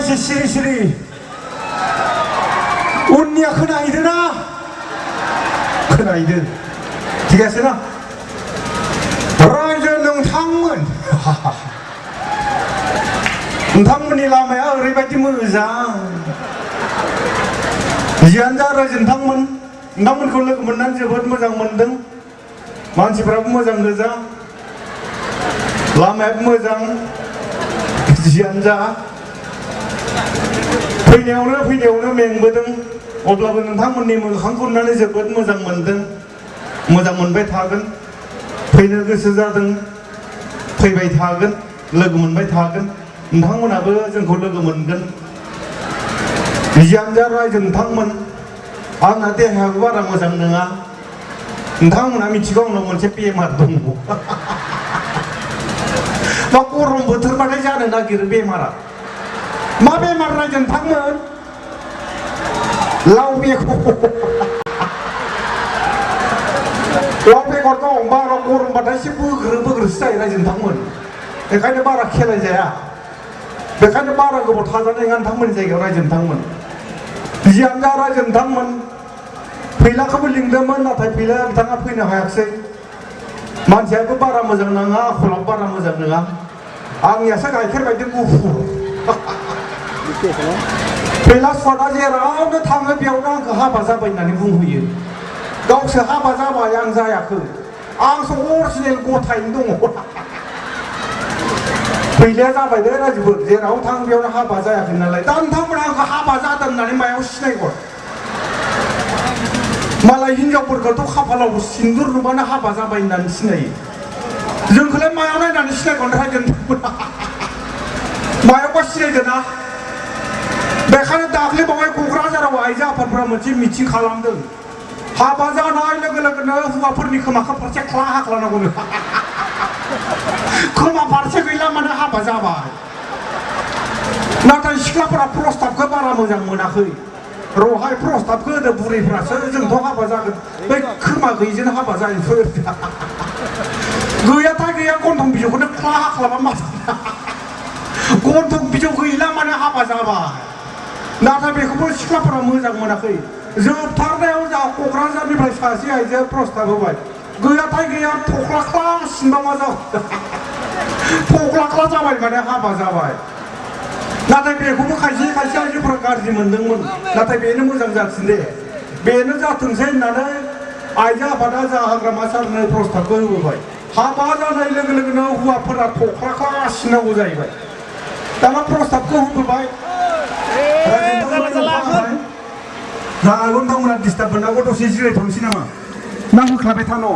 दसे सिरि सिरि उननिया खोनाहैदो ना खोनाहैदो थिगासे ना रायजो नोंथांमोननि लामाया ओरैबायदि मोजां जियानो जा रायजो नोंथांमोनखौ लोगो मोननानै जोबोद मोजां मोनदों मानसिफ्राबो मोजां गोजा लामायाबो मोजां जियानो जा फैनायावनो मेंबोदों अब्लाबो नोंथांमोननि मोखांखौ नुनानै जोबोद मोजां मोनदों मोजां मोनबाय थागोन फैनो गोसो जादों फैबाय थागोन लोगो मोनबाय थागोन नोंथांमोनाबो जोंखौ लोगो मोनगोन जियानो जा रायजो नोंथांमोन आंना देहायाबो बारा मोजां नङा नोंथांमोना मिथिगौ आंनाव मोनसे बेमार दङ मा गरम बोथोरबाथाय जानो नागिरो बेमारा मा बेमार रायजो नोंथांमोन लाव बेगर दं बारा गरमबाथाय एसे बोग्रोसो जायो रायजो नोंथांमोन बेखायनो बारा खेलाय जाया बेखायनो बारा गोबाव थाजानाय नङा नोंथांमोननि जायगायाव रायजो नोंथांमोन जियानो जा रायजो नोंथांमोन फैलाखौबो लिंदोंमोन नाथाय फैलाया बिथाङा फैनो हायाखिसै मानसियाबो बारा मोजां नङा आखलाबो बारा मोजां नङा आंनियासो गाइखेर बायदि गुफुर फैला सदा जेरावनो थाङो बेयावनो आंखौ हाबा जाबाय होननानै बुंहैयो गावसो हाबा जाबाय आं जायाखै आंसो अरिजिनेल गथायैनो दङ फैलाया जाबाय दे रायजोफोर जेराव थां बेयावनो हाबा जायाखै नालाय दा नोंथांमोना आंखौ हाबा जादों होननानै मायाव सिनायगोन मालाय हिनजावफोरखौथ' खाफालाव सिन्दुर नुबानो हाबा जाबाय होननानै सिनायो जोंखौलाय मायाव नायनानै सिनायगोन रायजो नोंथांमोना मायावबा सिनायदो ना बेखायनो दाख्लै बावै क'क्राझाराव आइजो आफादफ्रा मोनसे मिटिं खालामदों हाबा जानाय लोगो लोगोनो हौवाफोरनि खोमाखौ फारसे ख्ला हाख्लानांगौनो खोमा फारसे गैला माने हाबा जाबाय नाथाय सिख्लाफोरा प्रस्ताबखौ बारा मोजां मोनाखै रहाय प्रस्ताबखौ होदो बुरैफ्रासो जोंथ' हाबा जागोन बै खोमा गैयिजों हाबा जायोफोर गैयाथाय गैया गन्थं बिजौखौनो ख्ला हाख्लाबा मा गन्थं बिजौ गैला माने हाबा जाबाय नाथाय बेखौबो सिख्लाफोरा मोजां मोनाखै जोबथारनायाव जा क'क्राझारनिफ्राय सासे आइजोआ प्रस्ताब होबाय गैयाथाय गैया थख्लाख्ला सिनबा मा जाबाय थख्लाख्ला जाबाय माने हाबा जाबाय नाथाय बेखौबो खायसे आइजोफोरा गाज्रि मोनदोंमोन नाथाय बेनो मोजां जाथों दे बेनो जाथोंसै होननानै आइजो आफादा जा हाग्रामा सारनो प्रस्ताबखौ होबोबाय हाबा जानाय लोगो लोगोनो हौवाफोरा थख्लाख्ला सिननांगौ जाहैबाय दाना प्रस्ताबखौ होबोबाय जागोन नोंथांमोना डिस्टार्ब मोननांगौ दसे जिरायथ'नोसै नामा ना होख्लाबाय थानो